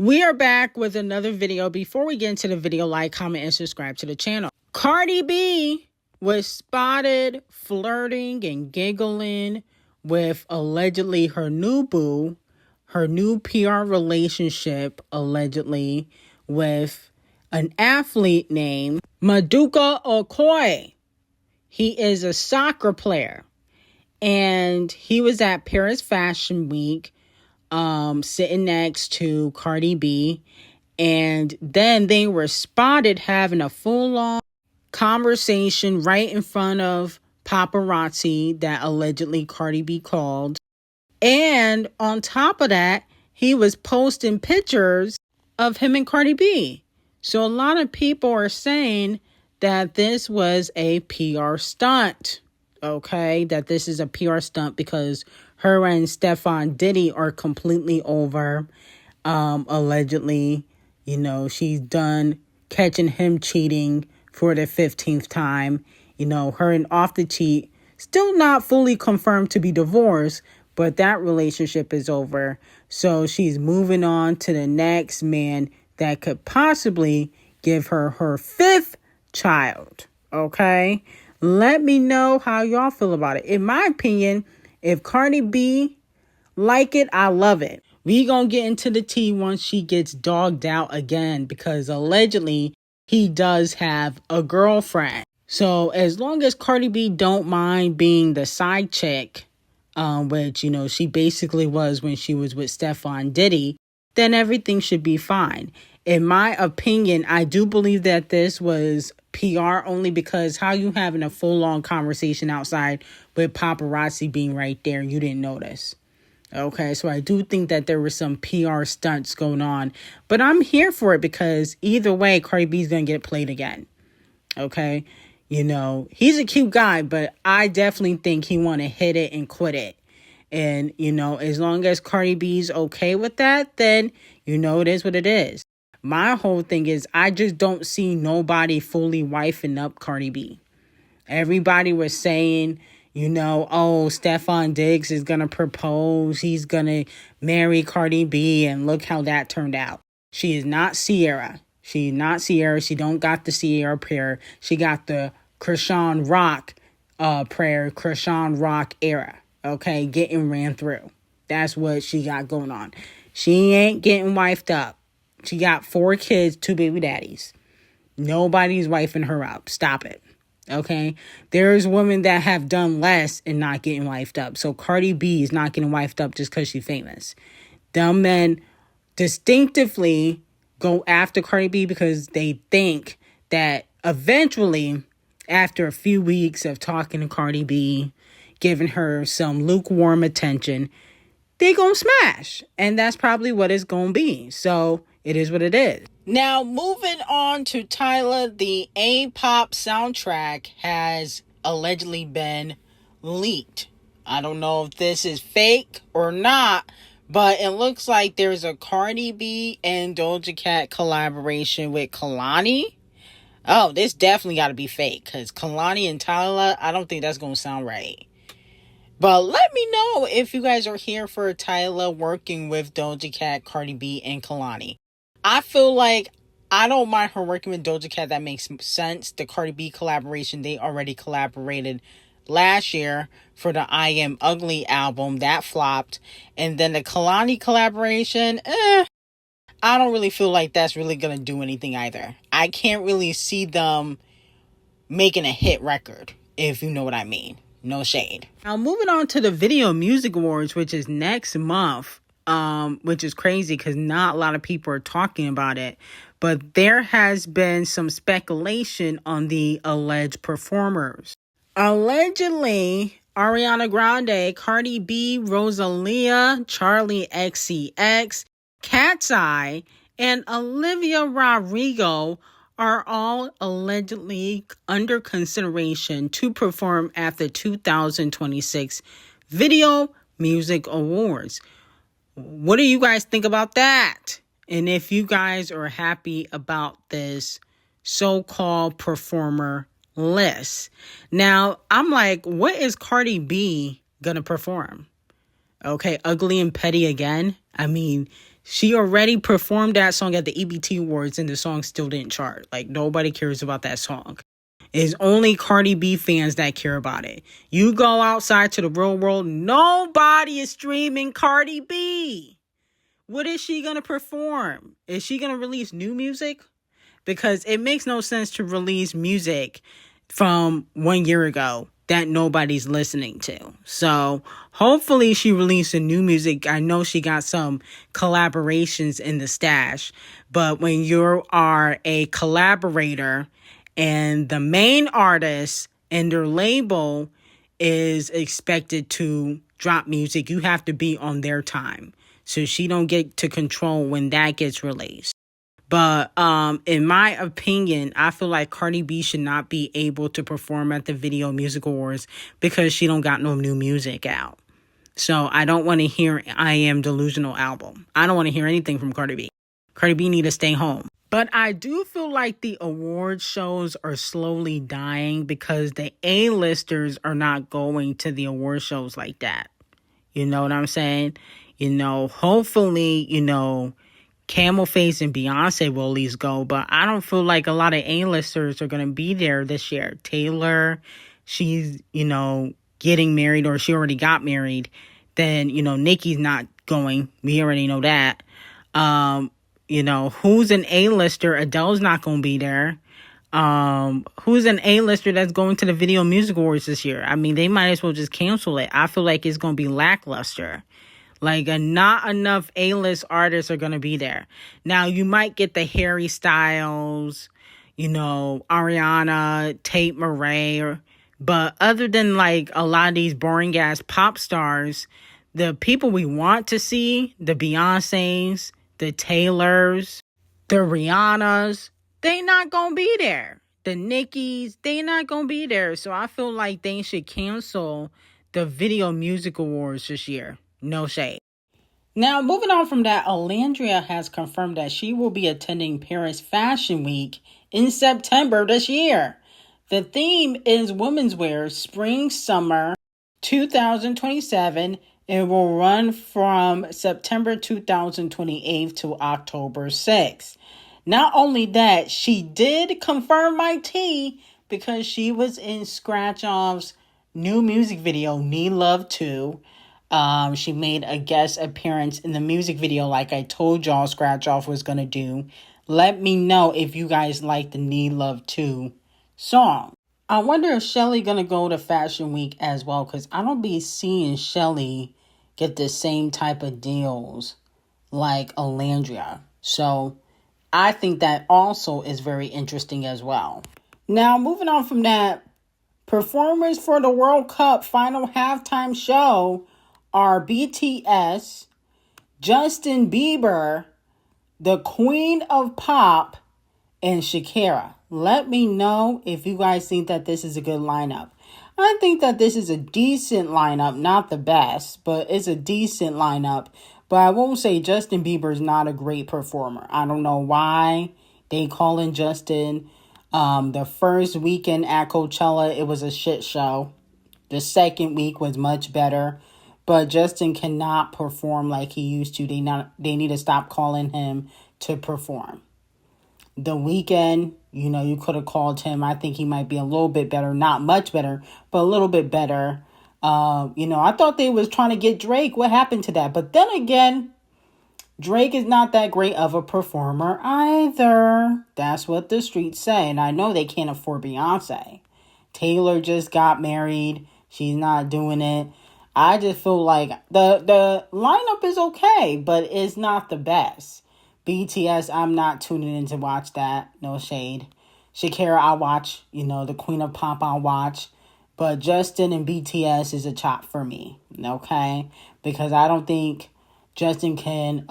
We are back with another video. Before we get into the video, like, comment, and subscribe to the channel. Cardi B was spotted flirting and giggling with allegedly her new boo, her new PR relationship, allegedly, with an athlete named Maduka Okoye. He is a soccer player, and he was at Paris Fashion Week, sitting next to Cardi B, and then they were spotted having a full-on conversation right in front of paparazzi that allegedly Cardi B called. And on top of that, he was posting pictures of him and Cardi B. So a lot of people are saying that this was a PR stunt. Okay, that this is a PR stunt because her and Stefan Diddy are completely over. Allegedly, you know, she's done catching him cheating for the 15th time. You know, her and Off the Cheat still not fully confirmed to be divorced, but that relationship is over. So she's moving on to the next man that could possibly give her her 5th child. Okay? Let me know how y'all feel about it. In my opinion, if Cardi B like it, I love it. We gonna get into the tea once she gets dogged out again, because allegedly he does have a girlfriend. So as long as Cardi B don't mind being the side chick, which, you know, she basically was when she was with Stefan Diddy, then everything should be fine. In my opinion, I do believe that this was PR only because how you having a full-on conversation outside with paparazzi being right there, you didn't notice. Okay, so I do think that there were some PR stunts going on, but I'm here for it because either way, Cardi B's gonna get played again. Okay, you know, he's a cute guy, but I definitely think he want to hit it and quit it. And, you know, as long as Cardi B's okay with that, then, you know, it is what it is. My whole thing is I just don't see nobody fully wifing up Cardi B. Everybody was saying, you know, oh, Stefan Diggs is going to propose. He's going to marry Cardi B. And look how that turned out. She is not Sierra. She's not Sierra. She don't got the Sierra prayer. She got the Krishan Rock prayer, Krishan Rock era. Okay, getting ran through. That's what she got going on. She ain't getting wifed up. She got 4 kids, 2 baby daddies. Nobody's wifing her up. Stop it. Okay? There's women that have done less and not getting wifed up. So Cardi B is not getting wifed up just because she's famous. Dumb men distinctively go after Cardi B because they think that eventually, after a few weeks of talking to Cardi B, giving her some lukewarm attention, they gonna smash. And that's probably what it's gonna be. So it is what it is. Now, moving on to Tyler, the A-pop soundtrack has allegedly been leaked. I don't know if this is fake or not, but it looks like there's a Cardi B and Doja Cat collaboration with Kehlani. Oh, this definitely got to be fake, because Kehlani and Tyler, I don't think that's going to sound right. But let me know if you guys are here for Tyler working with Doja Cat, Cardi B, and Kehlani. I feel like I don't mind her working with Doja Cat. That makes sense. The Cardi B collaboration, they already collaborated last year for the I Am Ugly album. That flopped. And then the Kehlani collaboration, I don't really feel like that's really going to do anything either. I can't really see them making a hit record, if you know what I mean. No shade. Now, moving on to the Video Music Awards, which is next month, which is crazy because not a lot of people are talking about it. But there has been some speculation on the alleged performers. Allegedly, Ariana Grande, Cardi B, Rosalia, Charlie XCX, Cat's Eye, and Olivia Rodrigo are all allegedly under consideration to perform at the 2026 Video Music Awards. What do you guys think about that? And if you guys are happy about this so-called performer list. Now, I'm like, what is Cardi B gonna perform? Okay, Ugly and Petty again? I mean, She already performed that song at the EBT Awards and the song still didn't chart. Like, nobody cares about that song. It's only Cardi B fans that care about it. You go outside to the real world, nobody is streaming Cardi B. What is she going to perform? Is she going to release new music? Because it makes no sense to release music from 1 year ago that nobody's listening to. So hopefully she releases new music. I know she got some collaborations in the stash, but when you are a collaborator and the main artist and their label is expected to drop music, you have to be on their time. So she don't get to control when that gets released. But in my opinion, I feel like Cardi B should not be able to perform at the Video Music Awards because she don't got no new music out. So I don't want to hear I Am Delusional album. I don't want to hear anything from Cardi B. Cardi B need to stay home. But I do feel like the award shows are slowly dying because the A-listers are not going to the award shows like that. You know what I'm saying? You know, hopefully, you know, Camel Face and Beyonce will at least go, but I don't feel like a lot of A-listers are going to be there this year. Taylor, she's, you know, getting married or she already got married. Then, you know, Nicki's not going. We already know that. You know, who's an A-lister? Adele's not going to be there. Who's an A-lister that's going to the Video Music Awards this year? I mean, they might as well just cancel it. I feel like it's going to be lackluster. Like, not enough A-list artists are going to be there. Now, you might get the Harry Styles, you know, Ariana, Tate Murray, but other than, like, a lot of these boring-ass pop stars, the people we want to see, the Beyoncés, the Taylors, the Rihannas, they not going to be there. The Nickis, they not going to be there. So I feel like they should cancel the Video Music Awards this year. No shade. Now, moving on from that, XOLANDRIA has confirmed that she will be attending Paris Fashion Week in September this year. The theme is women's wear, spring, summer 2027. It will run from September 2028 to October 6th. Not only that, she did confirm my tea because she was in Scratch Off's new music video, Need Love 2. She made a guest appearance in the music video like I told y'all Scratch Off was going to do. Let me know if you guys like the Need Love 2 song. I wonder if Shelly going to go to Fashion Week as well because I don't be seeing Shelly get the same type of deals like XOLANDRIA. So I think that also is very interesting as well. Now, moving on from that, performers for the World Cup final halftime show are BTS, Justin Bieber, the Queen of Pop, and Shakira. Let me know if you guys think that this is a good lineup. I think that this is a decent lineup, not the best, but it's a decent lineup. But I won't say Justin Bieber is not a great performer. I don't know why they call in Justin. The first weekend at Coachella, it was a shit show. The second week was much better. But Justin cannot perform like he used to. They need to stop calling him to perform. The Weeknd, you know, you could have called him. I think he might be a little bit better. Not much better, but a little bit better. You know, I thought they was trying to get Drake. What happened to that? But then again, Drake is not that great of a performer either. That's what the streets say. And I know they can't afford Beyonce. Taylor just got married. She's not doing it. I just feel like the lineup is okay, but it's not the best. BTS, I'm not tuning in to watch that. No shade. Shakira, I'll watch. You know, the Queen of Pop, I'll watch. But Justin and BTS is a chop for me. Okay? Because I don't think Justin can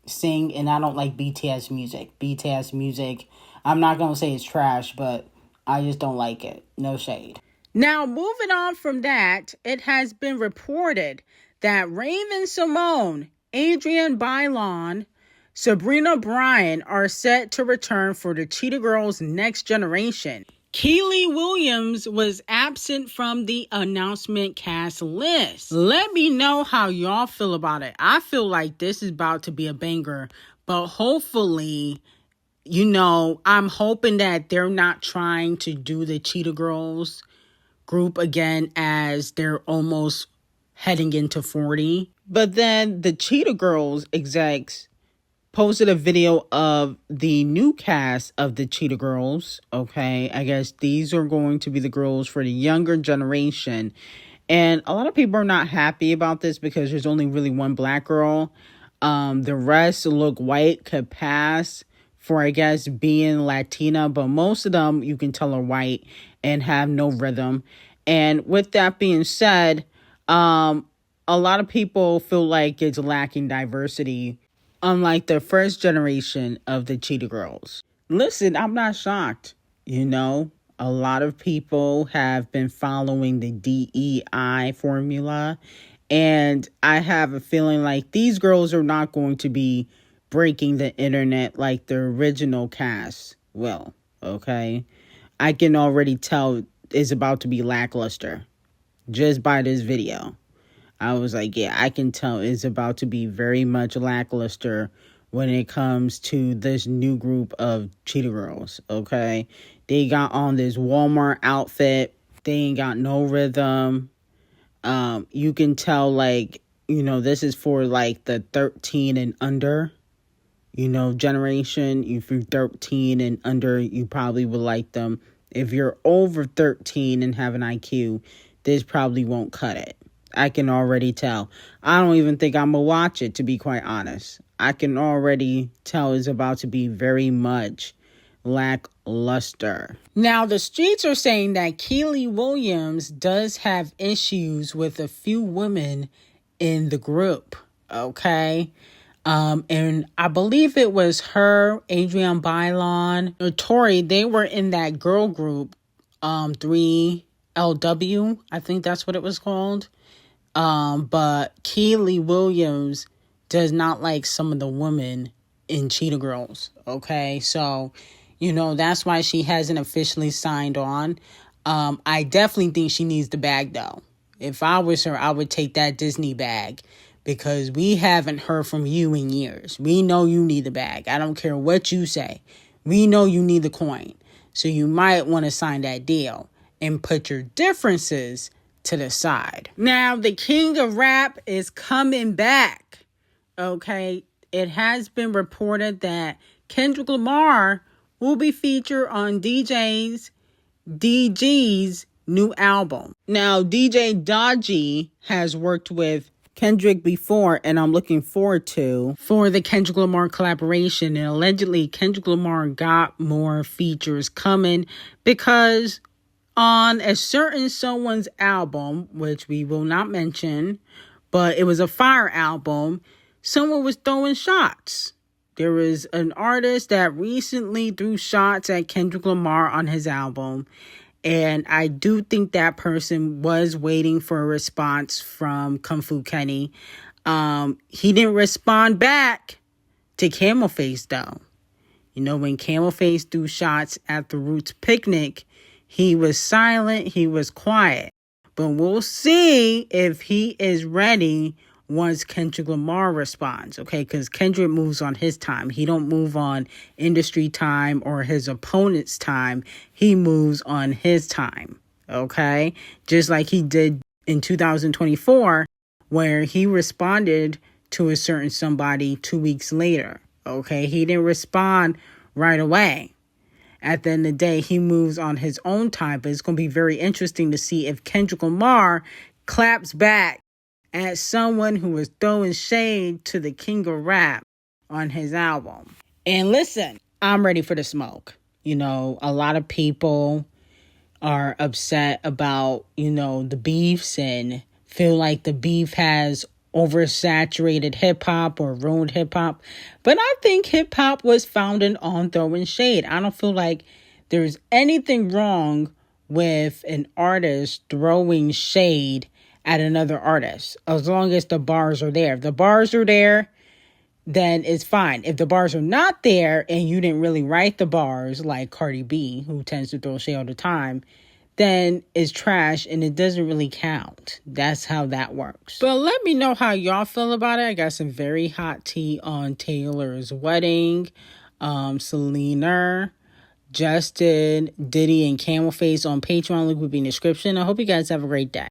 sing, and I don't like BTS music. BTS music, I'm not going to say it's trash, but I just don't like it. No shade. Now, moving on from that, it has been reported that Raven-Symoné, Adrienne Bailon, Sabrina Bryan are set to return for the Cheetah Girls Next Generation. Keely Williams was absent from the announcement cast list. Let me know how y'all feel about it. I feel like this is about to be a banger, but hopefully, I'm hoping that they're not trying to do the Cheetah Girls group again as they're almost heading into 40. But then the Cheetah Girls execs posted a video of the new cast of the Cheetah Girls. Okay, I guess these are going to be the girls for the younger generation. And a lot of people are not happy about this because there's only really one black girl. The rest look white, could pass for, I guess, being Latina. But most of them, you can tell, are white and have no rhythm. And with that being said, a lot of people feel like it's lacking diversity, unlike the first generation of the Cheetah Girls. Listen, I'm not shocked. A lot of people have been following the DEI formula, and I have a feeling like these girls are not going to be breaking the internet like the original cast will, okay? I can already tell it's about to be lackluster just by this video. I was like, yeah, I can tell it's about to be very much lackluster when it comes to this new group of Cheetah Girls, okay? They got on this Walmart outfit. They ain't got no rhythm. You can tell, this is for, the 13 and under, generation. If you're 13 and under, you probably would like them. If you're over 13 and have an IQ, this probably won't cut it. I can already tell. I don't even think I'm going to watch it, to be quite honest. I can already tell it's about to be very much lackluster. Now, the streets are saying that Keely Williams does have issues with a few women in the group, okay? And I believe it was her, Adrienne Bailon, or Tori. They were in that girl group, 3LW. I think that's what it was called. But Keely Williams does not like some of the women in Cheetah Girls. Okay, so, that's why she hasn't officially signed on. I definitely think she needs the bag, though. If I was her, I would take that Disney bag because we haven't heard from you in years. We know you need the bag. I don't care what you say. We know you need the coin. So you might want to sign that deal and put your differences to the side. Now, the king of rap is coming back. Okay, it has been reported that Kendrick Lamar will be featured on DJ's new album. Now, DJ has worked with Kendrick before, and I'm looking forward for the Kendrick Lamar collaboration. And allegedly, Kendrick Lamar got more features coming because on a certain someone's album, which we will not mention, but it was a fire album, someone was throwing shots. There was an artist that recently threw shots at Kendrick Lamar on his album, and I do think that person was waiting for a response from Kung Fu Kenny. He didn't respond back to Camel Face, though. When Camel Face threw shots at the Roots picnic, he was silent, he was quiet. But we'll see if he is ready once Kendrick Lamar responds, okay? Because Kendrick moves on his time. He don't move on industry time or his opponent's time. He moves on his time, okay? Just like he did in 2024, where he responded to a certain somebody 2 weeks later, okay? He didn't respond right away. At the end of the day, he moves on his own time, but it's going to be very interesting to see if Kendrick Lamar claps back at someone who is throwing shade to the king of rap on his album. And listen, I'm ready for the smoke. A lot of people are upset about, the beefs and feel like the beef has oversaturated hip-hop or ruined hip-hop. But I think hip-hop was founded on throwing shade. I don't feel like there's anything wrong with an artist throwing shade at another artist, as long as the bars are there. If the bars are there, then it's fine. If the bars are not there and you didn't really write the bars like Cardi B, who tends to throw shade all the time, then it's trash and it doesn't really count. That's how that works. But let me know how y'all feel about it. I got some very hot tea on Taylor's wedding. Selena, Justin, Diddy, and Camel Face on Patreon. Link will be in the description. I hope you guys have a great day.